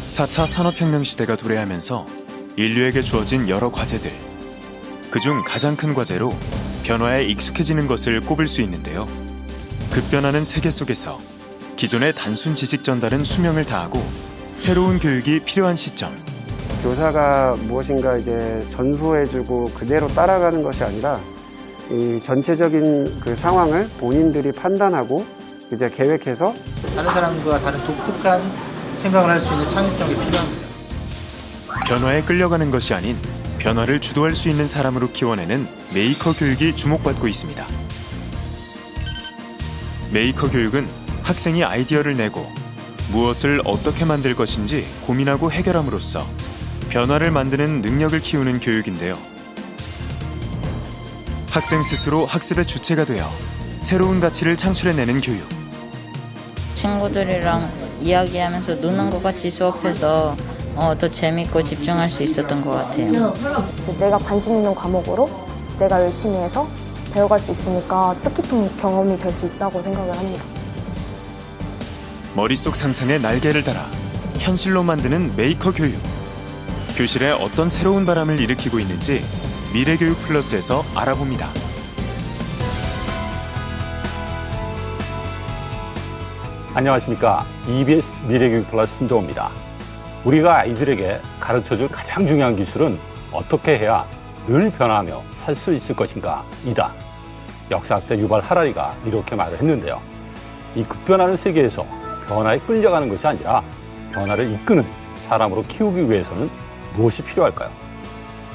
4차 산업혁명 시대가 도래하면서 인류에게 주어진 여러 과제들. 그중 가장 큰 과제로 변화에 익숙해지는 것을 꼽을 수 있는데요. 급변하는 세계 속에서 기존의 단순 지식 전달은 수명을 다하고 새로운 교육이 필요한 시점. 교사가 무엇인가 이제 전수해주고 그대로 따라가는 것이 아니라 이 전체적인 그 상황을 본인들이 판단하고 이제 계획해서 다른 사람과 다른 독특한 생각을 할 수 있는 창의성이 필요합니다. 변화에 끌려가는 것이 아닌 변화를 주도할 수 있는 사람으로 키워내는 메이커 교육이 주목받고 있습니다. 메이커 교육은 학생이 아이디어를 내고 무엇을 어떻게 만들 것인지 고민하고 해결함으로써 변화를 만드는 능력을 키우는 교육인데요. 학생 스스로 학습의 주체가 되어 새로운 가치를 창출해내는 교육. 친구들이랑 이야기하면서 노는 것 같이 수업해서 더 재밌고 집중할 수 있었던 것 같아요. 내가 관심 있는 과목으로 내가 열심히 해서 배워갈 수 있으니까 뜻깊은 경험이 될 수 있다고 생각을 합니다. 머릿속 상상에 날개를 달아 현실로 만드는 메이커 교육. 교실에 어떤 새로운 바람을 일으키고 있는지 미래교육 플러스에서 알아봅니다. 안녕하십니까. EBS 미래교육 플러스 신종호입니다. 우리가 아이들에게 가르쳐줄 가장 중요한 기술은 어떻게 해야 늘 변화하며 살 수 있을 것인가 이다. 역사학자 유발 하라리가 이렇게 말을 했는데요. 이 급변하는 세계에서 변화에 끌려가는 것이 아니라 변화를 이끄는 사람으로 키우기 위해서는 무엇이 필요할까요?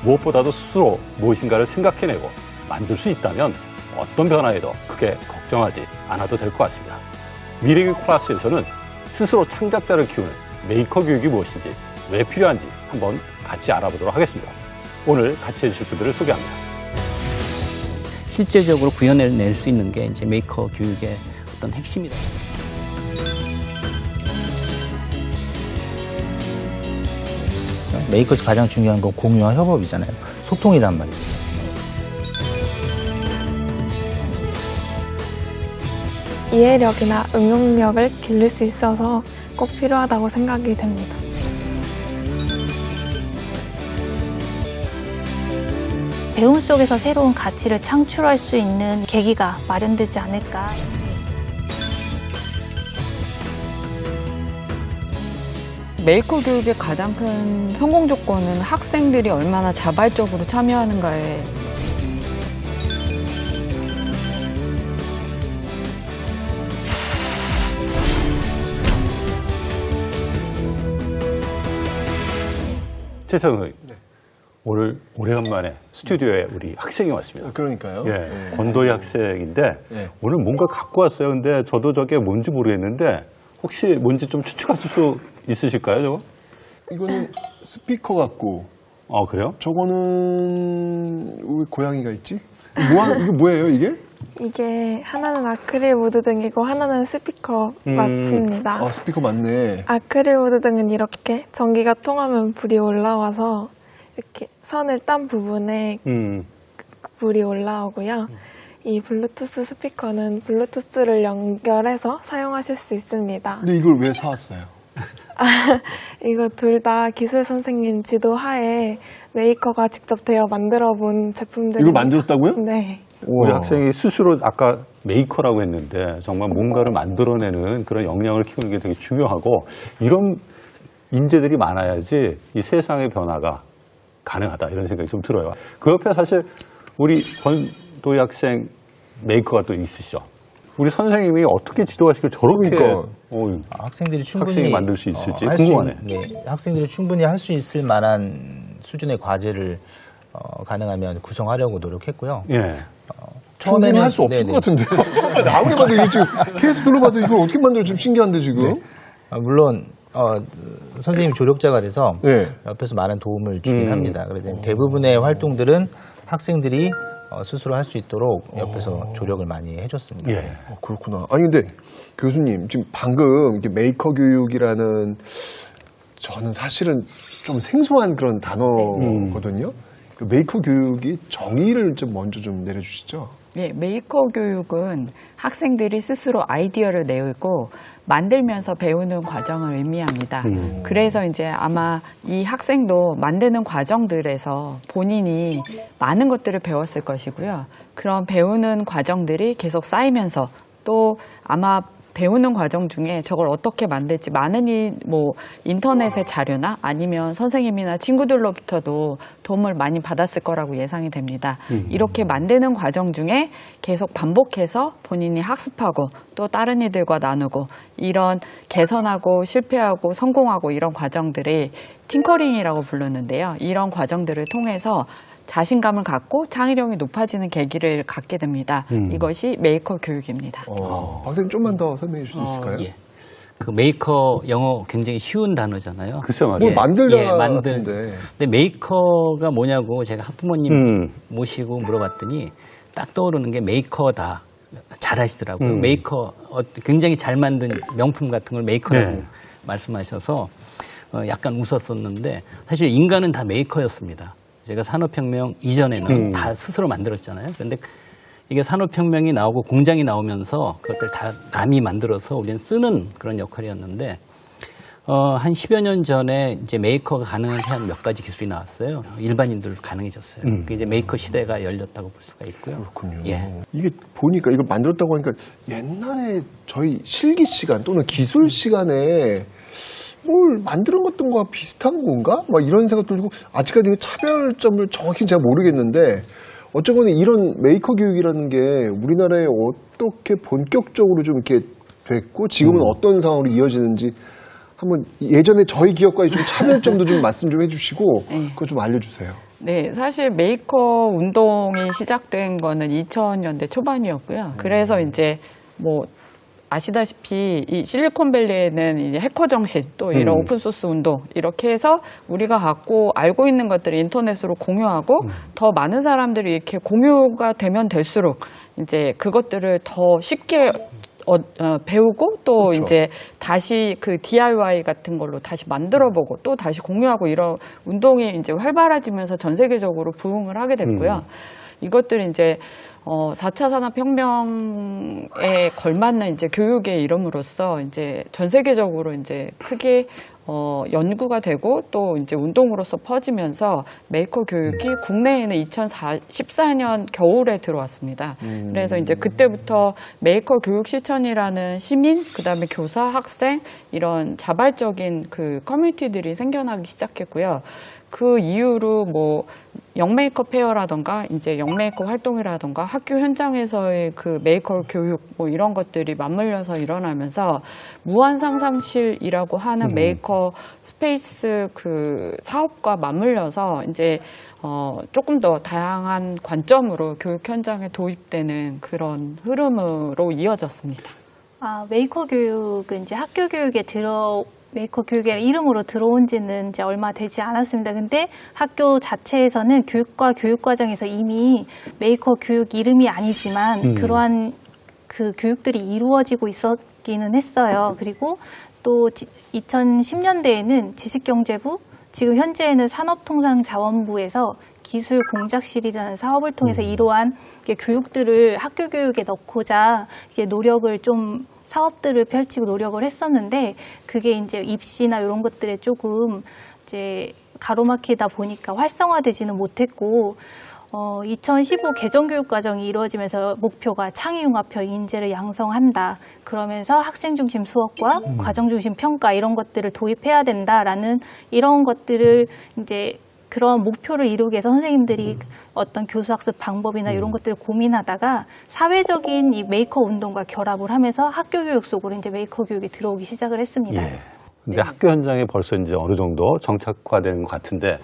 무엇보다도 스스로 무엇인가를 생각해내고 만들 수 있다면 어떤 변화에도 크게 걱정하지 않아도 될 것 같습니다. 미래교육 클래스에서는 스스로 창작자를 키우는 메이커 교육이 무엇인지, 왜 필요한지 한번 같이 알아보도록 하겠습니다. 오늘 같이 해주실 분들을 소개합니다. 실제적으로 구현해낼 수 있는 게 이제 메이커 교육의 어떤 핵심이다. 메이커에서 가장 중요한 건 공유와 협업이잖아요. 소통이란 말이죠. 이해력이나 응용력을 길릴 수 있어서 꼭 필요하다고 생각이 됩니다. 배움 속에서 새로운 가치를 창출할 수 있는 계기가 마련되지 않을까. 메이커 교육의 가장 큰 성공 조건은 학생들이 얼마나 자발적으로 참여하는가에 최선 선생님, 오늘 오래간만에 스튜디오에 우리 학생이 왔습니다. 그러니까요. 예, 권도희 학생인데 오늘 뭔가 갖고 왔어요. 근데 저도 저게 뭔지 모르겠는데 혹시 뭔지 좀 추측하실 수 있으실까요, 저거? 이거는 스피커 같고. 아, 그래요? 저거는 왜 고양이가 있지? 이게 뭐예요, 이게? 이게 하나는 아크릴 무드 등이고 하나는 스피커 맞습니다. 아, 스피커 맞네. 아크릴 무드 등은 이렇게 전기가 통하면 불이 올라와서 이렇게 선을 딴 부분에 불이 올라오고요. 이 블루투스 스피커는 블루투스를 연결해서 사용하실 수 있습니다. 근데 이걸 왜 사왔어요? 이거 둘 다 기술 선생님 지도하에 메이커가 직접 되어 만들어 본 제품들입니다. 이걸 만들었다고요? 네. 우리 학생이 스스로 아까 메이커라고 했는데 정말 뭔가를 만들어내는 그런 역량을 키우는 게 되게 중요하고 이런 인재들이 많아야지 이 세상의 변화가 가능하다 이런 생각이 좀 들어요. 그 옆에 사실 우리 권도희 학생 메이커가 또 있으시죠. 우리 선생님이 어떻게 지도하시길 저렇게 학생들이 충분히 학생이 만들 수 있을지 궁금하네. 학생들이 충분히 할 수 있을 만한 수준의 과제를 가능하면 구성하려고 노력했고요. 예. 충분히 할 수 없을 것 같은데. 아무리 봐도 이게 지금 케이스 둘러봐도 이걸 어떻게 만들어 좀 신기한데 지금. 물론 선생님 조력자가 돼서 옆에서 많은 도움을 주긴 합니다. 그래서 대부분의 활동들은 학생들이 스스로 할 수 있도록 옆에서 조력을 많이 해줬습니다. 예. 그렇구나. 아니 근데 교수님 지금 방금 이게 메이커 교육이라는 저는 사실은 좀 생소한 그런 단어거든요. 메이커 교육이 정의를 좀 먼저 좀 내려주시죠. 네, 메이커 교육은 학생들이 스스로 아이디어를 내고 만들면서 배우는 과정을 의미합니다. 그래서 이제 아마 이 학생도 만드는 과정들에서 본인이 많은 것들을 배웠을 것이고요. 그런 배우는 과정들이 계속 쌓이면서 또 아마 배우는 과정 중에 저걸 어떻게 만들지 많은 인터넷의 자료나 아니면 선생님이나 친구들로부터도 도움을 많이 받았을 거라고 예상이 됩니다. 이렇게 만드는 과정 중에 계속 반복해서 본인이 학습하고 또 다른 이들과 나누고 이런 개선하고 실패하고 성공하고 이런 과정들이 팅커링이라고 부르는데요. 이런 과정들을 통해서 자신감을 갖고 창의력이 높아지는 계기를 갖게 됩니다. 이것이 메이커 교육입니다. 박사님 좀만 더 설명해 주실 수 있을까요? 예. 그 메이커 영어 굉장히 쉬운 단어잖아요. 글쎄 말이에요. 뭘 만들다 같은데. 근데 메이커가 뭐냐고 제가 학부모님 모시고 물어봤더니 딱 떠오르는 게 메이커다. 잘하시더라고요. 메이커 굉장히 잘 만든 명품 같은 걸 메이커라고 말씀하셔서 약간 웃었었는데 사실 인간은 다 메이커였습니다. 제가 산업혁명 이전에는 다 스스로 만들었잖아요. 그런데 이게 산업혁명이 나오고 공장이 나오면서 그것들 다 남이 만들어서 우리는 쓰는 그런 역할이었는데 한 10여 년 전에 이제 메이커가 가능하게 한 몇 가지 기술이 나왔어요. 일반인들도 가능해졌어요. 그게 이제 메이커 시대가 열렸다고 볼 수가 있고요. 그렇군요. 예. 이게 보니까 이걸 만들었다고 하니까 옛날에 저희 실기 시간 또는 기술 시간에 뭘 만드는 것들과 비슷한 건가? 막 이런 생각도 들고 아직까지 차별점을 정확히 제가 모르겠는데 어쨌거나 이런 메이커 교육이라는 게 우리나라에 어떻게 본격적으로 좀 이렇게 됐고 지금은 어떤 상황으로 이어지는지 한번 예전에 저희 기억과 좀 차별점도 좀 말씀 좀 해주시고 그거 좀 알려주세요. 네, 사실 메이커 운동이 시작된 거는 2000년대 초반이었고요. 그래서 이제 아시다시피 이 실리콘밸리에는 이제 해커 정신 또 이런 오픈소스 운동 이렇게 해서 우리가 갖고 알고 있는 것들을 인터넷으로 공유하고 더 많은 사람들이 이렇게 공유가 되면 될수록 이제 그것들을 더 쉽게 배우고 또 그렇죠. 이제 다시 그 DIY 같은 걸로 다시 만들어보고 또 다시 공유하고 이런 운동이 이제 활발해지면서 전 세계적으로 부흥을 하게 됐고요. 이것들이 이제 4차 산업혁명에 걸맞는 이제 교육의 이름으로써 이제 전 세계적으로 이제 크게 연구가 되고 또 이제 운동으로서 퍼지면서 메이커 교육이 국내에는 2014년 겨울에 들어왔습니다. 그래서 이제 그때부터 메이커 교육 실천이라는 시민, 그다음에 교사, 학생 이런 자발적인 그 커뮤니티들이 생겨나기 시작했고요. 그 이후로 영메이커 페어라던가 이제 영메이커 활동이라던가 학교 현장에서의 그 메이커 교육 이런 것들이 맞물려서 일어나면서 무한상상실이라고 하는 메이커 스페이스 그 사업과 맞물려서 이제 조금 더 다양한 관점으로 교육 현장에 도입되는 그런 흐름으로 이어졌습니다. 메이커 교육은 이제 학교 교육에 메이커 교육의 이름으로 들어온 지는 이제 얼마 되지 않았습니다. 근데 학교 자체에서는 교육과 교육과정에서 이미 메이커 교육 이름이 아니지만 그러한 그 교육들이 이루어지고 있었기는 했어요. 그리고 또 2010년대에는 지식경제부, 지금 현재에는 산업통상자원부에서 기술공작실이라는 사업을 통해서 이러한 교육들을 학교 교육에 넣고자 노력을 좀 사업들을 펼치고 노력을 했었는데 그게 이제 입시나 이런 것들에 조금 이제 가로막히다 보니까 활성화되지는 못했고 2015 개정교육과정이 이루어지면서 목표가 창의융합형 인재를 양성한다. 그러면서 학생중심 수업과 과정중심 평가 이런 것들을 도입해야 된다라는 이런 것들을 이제 그런 목표를 이루기 위해서 선생님들이 어떤 교수학습 방법이나 이런 것들을 고민하다가 사회적인 이 메이커 운동과 결합을 하면서 학교 교육 속으로 이제 메이커 교육이 들어오기 시작을 했습니다. 예. 근데 학교 현장에 벌써 이제 어느 정도 정착화된 것 같은데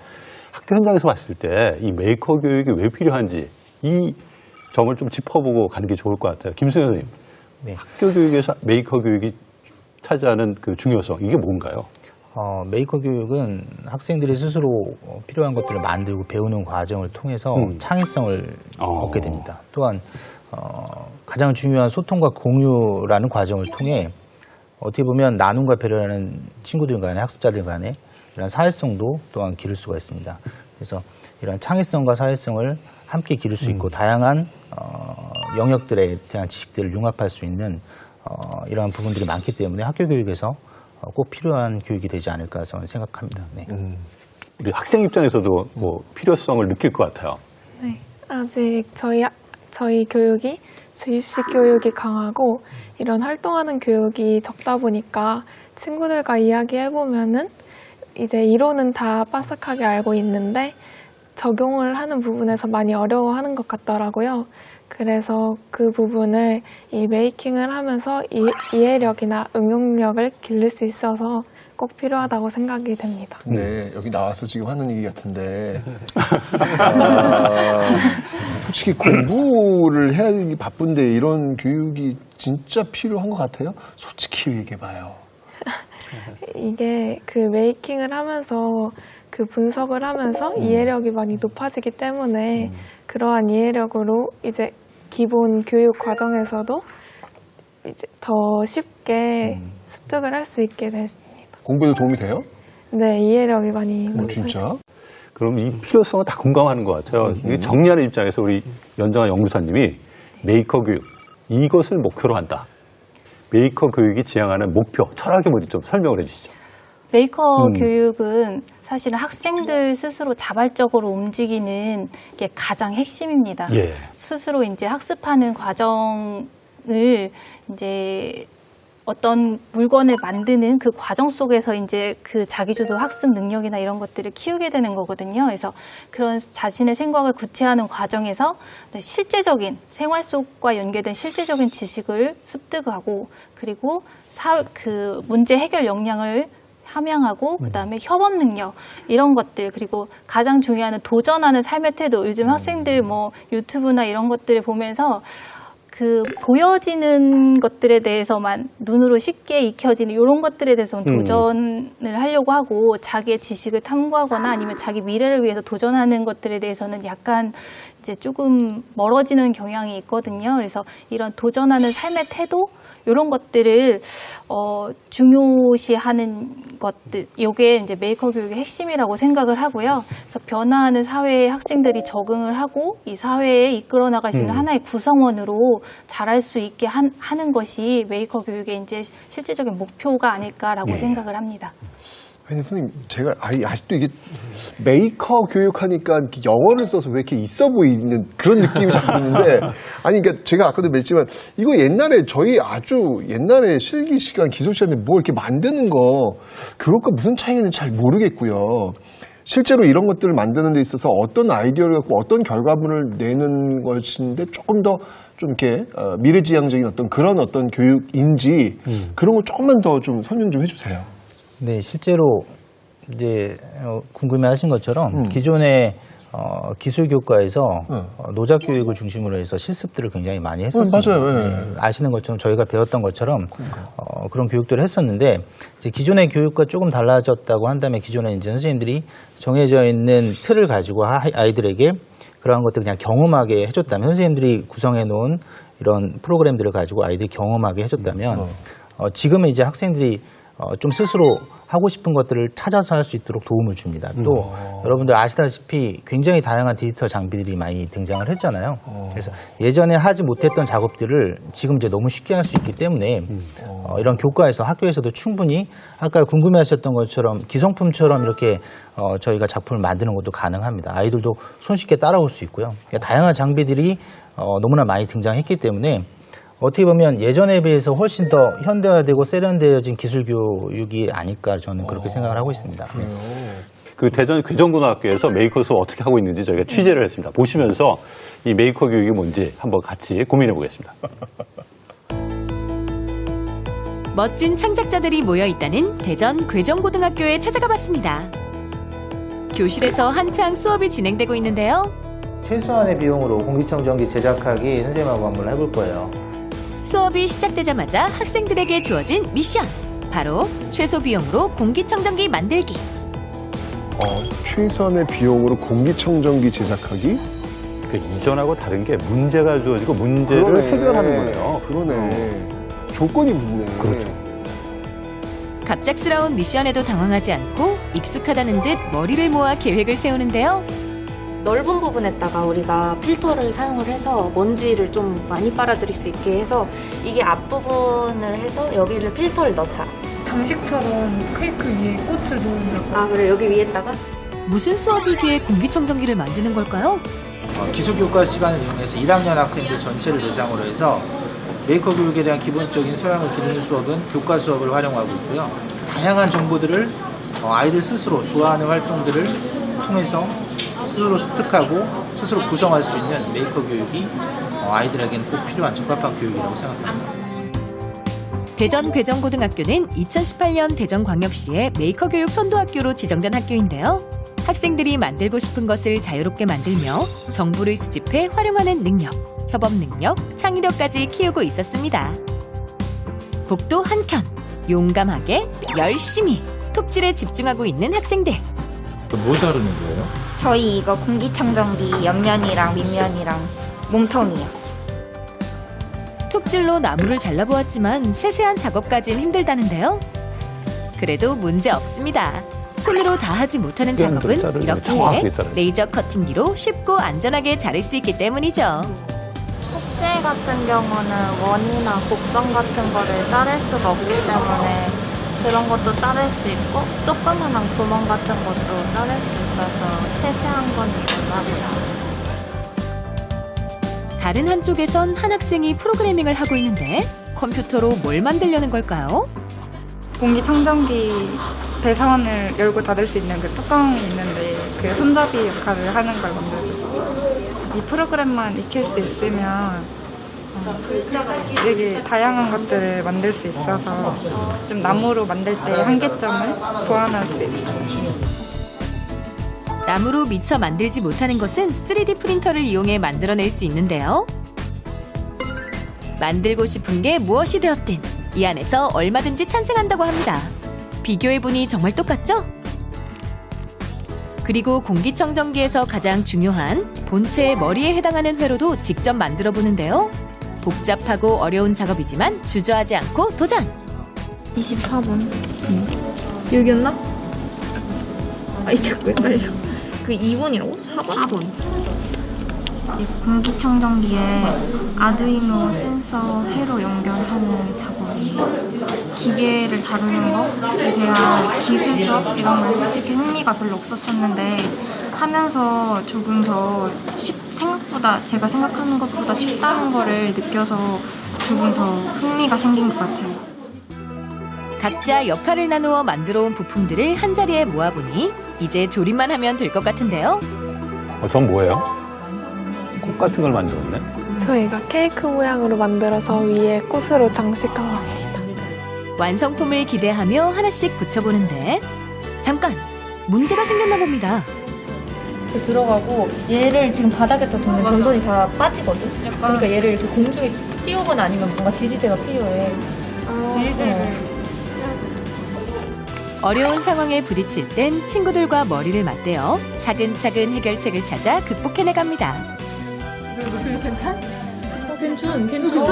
학교 현장에서 봤을 때 이 메이커 교육이 왜 필요한지 이 점을 좀 짚어보고 가는 게 좋을 것 같아요. 김승현 선생님, 네. 학교 교육에서 메이커 교육이 차지하는 그 중요성 이게 뭔가요? 메이커 교육은 학생들이 스스로 필요한 것들을 만들고 배우는 과정을 통해서 창의성을 얻게 됩니다. 또한 가장 중요한 소통과 공유라는 과정을 통해 어떻게 보면 나눔과 배려라는 친구들 간에 학습자들 간에 이런 사회성도 또한 기를 수가 있습니다. 그래서 이런 창의성과 사회성을 함께 기를 수 있고 다양한 영역들에 대한 지식들을 융합할 수 있는 이러한 부분들이 많기 때문에 학교 교육에서 꼭 필요한 교육이 되지 않을까 저는 생각합니다. 네. 우리 학생 입장에서도 뭐 필요성을 느낄 것 같아요. 네, 아직 저희 교육이 주입식 교육이 강하고 이런 활동하는 교육이 적다 보니까 친구들과 이야기해보면은 이제 이론은 다 빠삭하게 알고 있는데 적용을 하는 부분에서 많이 어려워하는 것 같더라고요. 그래서 그 부분을 이 메이킹을 하면서 이해력이나 응용력을 기를 수 있어서 꼭 필요하다고 생각이 됩니다. 네, 여기 나와서 지금 하는 얘기 같은데 솔직히 공부를 해야 되기 바쁜데 이런 교육이 진짜 필요한 것 같아요? 솔직히 얘기해봐요. 이게 그 메이킹을 하면서 그 분석을 하면서 이해력이 많이 높아지기 때문에 그러한 이해력으로 이제 기본 교육 과정에서도 이제 더 쉽게 습득을 할 수 있게 됐습니다. 공부에도 도움이 돼요? 네, 이해력이 많이 높아지죠. 진짜? 그럼 이 필요성을 다 공감하는 것 같아요. 이게 정리하는 입장에서 우리 연정아 연구사님이 메이커 교육, 이것을 목표로 한다. 메이커 교육이 지향하는 목표, 철학이 뭔지 좀 설명을 해주시죠. 메이커 교육은 사실은 학생들 스스로 자발적으로 움직이는 게 가장 핵심입니다. 예. 스스로 이제 학습하는 과정을 이제 어떤 물건을 만드는 그 과정 속에서 이제 그 자기주도 학습 능력이나 이런 것들을 키우게 되는 거거든요. 그래서 그런 자신의 생각을 구체화하는 과정에서 실제적인 생활 속과 연계된 실제적인 지식을 습득하고 그리고 그 문제 해결 역량을 함양하고 그다음에 협업 능력 이런 것들 그리고 가장 중요한 도전하는 삶의 태도 요즘 학생들 뭐 유튜브나 이런 것들을 보면서 그 보여지는 것들에 대해서만 눈으로 쉽게 익혀지는 이런 것들에 대해서 도전을 하려고 하고 자기의 지식을 탐구하거나 아니면 자기 미래를 위해서 도전하는 것들에 대해서는 약간 이제 조금 멀어지는 경향이 있거든요. 그래서 이런 도전하는 삶의 태도 이런 것들을 중요시하는 것들, 이게 이제 메이커 교육의 핵심이라고 생각을 하고요. 그래서 변화하는 사회에 학생들이 적응을 하고 이 사회에 이끌어 나갈 수 있는 하나의 구성원으로 자랄 수 있게 하는 것이 메이커 교육의 이제 실질적인 목표가 아닐까라고 생각을 합니다. 아니, 선생님, 제가 아직도 이게 메이커 교육하니까 영어를 써서 왜 이렇게 있어 보이는 그런 느낌이 자꾸 있는데, 아니, 그러니까 제가 아까도 말했지만, 이거 옛날에 저희 아주 옛날에 실기 시간, 기술 시간에 뭐 이렇게 만드는 거, 그것과 무슨 차이는 잘 모르겠고요. 실제로 이런 것들을 만드는 데 있어서 어떤 아이디어를 갖고 어떤 결과물을 내는 것인데 조금 더 좀 이렇게 미래지향적인 그런 어떤 교육인지 그런 걸 조금만 더 좀 설명 좀 해주세요. 네, 실제로 이제 궁금해하신 것처럼 기존의 기술 교과에서 노작 교육을 중심으로 해서 실습들을 굉장히 많이 했었습니다. 맞아요. 네. 네, 아시는 것처럼 저희가 배웠던 것처럼 그런 교육들을 했었는데 이제 기존의 교육과 조금 달라졌다고 한다면 기존에 이제 선생님들이 정해져 있는 틀을 가지고 아이들에게 그러한 것들을 그냥 경험하게 해줬다면 선생님들이 구성해 놓은 이런 프로그램들을 가지고 아이들이 경험하게 해줬다면 지금은 이제 학생들이 좀 스스로 하고 싶은 것들을 찾아서 할 수 있도록 도움을 줍니다. 또 여러분들 아시다시피 굉장히 다양한 디지털 장비들이 많이 등장을 했잖아요. 그래서 예전에 하지 못했던 작업들을 지금 이제 너무 쉽게 할 수 있기 때문에 이런 교과에서 학교에서도 충분히 아까 궁금해하셨던 것처럼 기성품처럼 이렇게 저희가 작품을 만드는 것도 가능합니다. 아이들도 손쉽게 따라올 수 있고요. 그러니까 다양한 장비들이 너무나 많이 등장했기 때문에 어떻게 보면 예전에 비해서 훨씬 더 현대화되고 세련되어진 기술 교육이 아닐까 저는 그렇게 생각을 하고 있습니다. 네. 그 대전 괴정고등학교에서 메이커 수업 어떻게 하고 있는지 저희가 취재를 했습니다. 보시면서 이 메이커 교육이 뭔지 한번 같이 고민해 보겠습니다. 멋진 창작자들이 모여 있다는 대전 괴정고등학교에 찾아가 봤습니다. 교실에서 한창 수업이 진행되고 있는데요. 최소한의 비용으로 공기청정기 제작하기 선생님하고 한번 해볼 거예요. 수업이 시작되자마자 학생들에게 주어진 미션. 바로 최소 비용으로 공기청정기 만들기. 최소한의 비용으로 공기청정기 제작하기? 그 이전하고 다른 게 문제가 주어지고 문제를 해결하는 거예요. 그러네. 조건이 붙네. 그렇죠. 갑작스러운 미션에도 당황하지 않고 익숙하다는 듯 머리를 모아 계획을 세우는데요. 넓은 부분에다가 우리가 필터를 사용을 해서 먼지를 좀 많이 빨아들일 수 있게 해서 이게 앞부분을 해서 여기를 필터를 넣자. 장식처럼 케이크 위에 꽃을 놓는다고. 아, 그래, 여기 위에다가? 무슨 수업이기에 공기청정기를 만드는 걸까요? 기술교과 시간을 이용해서 1학년 학생들 전체를 대상으로 해서 메이커 교육에 대한 기본적인 소양을 기르는 수업은 교과 수업을 활용하고 있고요. 다양한 정보들을 아이들 스스로 좋아하는 활동들을 통해서 스스로 습득하고 스스로 구성할 수 있는 메이커 교육이 아이들에게는 꼭 필요한 적합한 교육이라고 생각합니다. 대전 괴정고등학교는 2018년 대전광역시의 메이커 교육 선도학교로 지정된 학교인데요. 학생들이 만들고 싶은 것을 자유롭게 만들며 정보를 수집해 활용하는 능력, 협업 능력, 창의력까지 키우고 있었습니다. 복도 한켠, 용감하게, 열심히 톱질에 집중하고 있는 학생들. 뭐 다루는 거예요? 저희 이거 공기청정기 옆면이랑 밑면이랑 몸통이요. 톱질로 나무를 잘라보았지만 세세한 작업까지는 힘들다는데요. 그래도 문제 없습니다. 손으로 다 하지 못하는 작업은 이렇게 레이저 커팅기로 쉽고 안전하게 자를 수 있기 때문이죠. 톱질 같은 경우는 원이나 곡선 같은 거를 자를 수가 없기 때문에 그런 것도 자를 수 있고 조그만한 구멍 같은 것도 자를 수 있어서 세세한 건 이걸로 하고 있어요. 다른 한쪽에선 한 학생이 프로그래밍을 하고 있는데 컴퓨터로 뭘 만들려는 걸까요? 공기청정기 배선을 열고 닫을 수 있는 그 뚜껑이 있는데 그 손잡이 역할을 하는 걸 만들고 있어요. 이 프로그램만 익힐 수 있으면 되게 다양한 것들을 만들 수 있어서 좀 나무로 만들 때 한계점을 보완할 수 있어요. 나무로 미처 만들지 못하는 것은 3D 프린터를 이용해 만들어낼 수 있는데요. 만들고 싶은 게 무엇이 되었든 이 안에서 얼마든지 탄생한다고 합니다. 비교해보니 정말 똑같죠? 그리고 공기청정기에서 가장 중요한 본체의 머리에 해당하는 회로도 직접 만들어 보는데요. 복잡하고 어려운 작업이지만 주저하지 않고 도전! 24번. 여기였나? 아이 자꾸 헷갈려. 그 2번이라고? 4번? 이 공기청정기에 아두이노 센서 회로 연결하는 작업이에요. 기계를 다루는 것에 대한 기술 수업 이런 건 솔직히 흥미가 별로 없었었는데 하면서 조금 더 생각보다 제가 생각하는 것보다 쉽다는 거를 느껴서 조금 더 흥미가 생긴 것 같아요. 각자 역할을 나누어 만들어 온 부품들을 한자리에 모아보니 이제 조립만 하면 될 것 같은데요. 전 뭐예요? 꽃 같은 걸 만들었네. 저희가 케이크 모양으로 만들어서 위에 꽃으로 장식한 겁니다. 완성품을 기대하며 하나씩 붙여보는데 잠깐! 문제가 생겼나 봅니다. 들어가고 얘를 지금 바닥에다 두면 전선이 다 빠지거든? 그러니까 얘를 이렇게 공중에 띄우거나 아니면 뭔가 지지대가 필요해. 지지대를. 어려운 상황에 부딪힐 땐 친구들과 머리를 맞대어 차근차근 해결책을 찾아 극복해내갑니다. 괜찮? 괜찮아.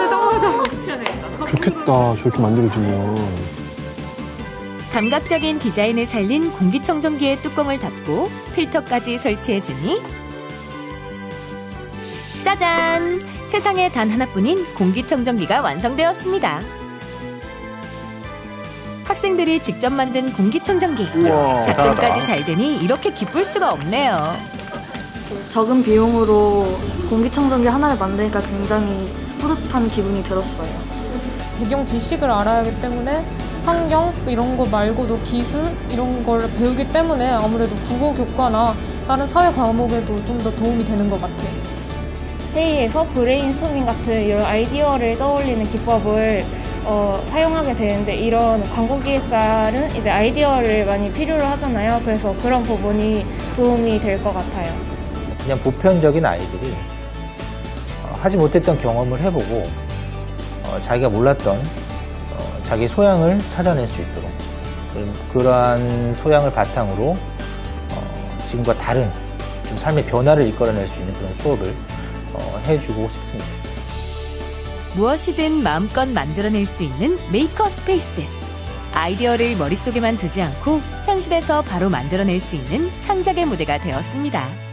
딱 맞아. 붙여야 되겠다. 좋겠다, 저렇게 만들어지면. 감각적인 디자인을 살린 공기청정기의 뚜껑을 닫고 필터까지 설치해주니 짜잔! 세상에 단 하나뿐인 공기청정기가 완성되었습니다. 학생들이 직접 만든 공기청정기. 작동까지 잘 되니 이렇게 기쁠 수가 없네요. 적은 비용으로 공기청정기 하나를 만드니까 굉장히 뿌듯한 기분이 들었어요. 배경 지식을 알아야 하기 때문에 환경 이런 거 말고도 기술 이런 걸 배우기 때문에 아무래도 국어 교과나 다른 사회 과목에도 좀 더 도움이 되는 것 같아요. 회의에서 브레인스토밍 같은 이런 아이디어를 떠올리는 기법을 사용하게 되는데 이런 광고 기획자는 이제 아이디어를 많이 필요로 하잖아요. 그래서 그런 부분이 도움이 될 것 같아요. 그냥 보편적인 아이들이 하지 못했던 경험을 해보고 자기가 몰랐던 자기 소양을 찾아낼 수 있도록 그러한 소양을 바탕으로 지금과 다른 좀 삶의 변화를 이끌어낼 수 있는 그런 수업을 해주고 싶습니다. 무엇이든 마음껏 만들어낼 수 있는 메이커 스페이스. 아이디어를 머릿속에만 두지 않고 현실에서 바로 만들어낼 수 있는 창작의 무대가 되었습니다.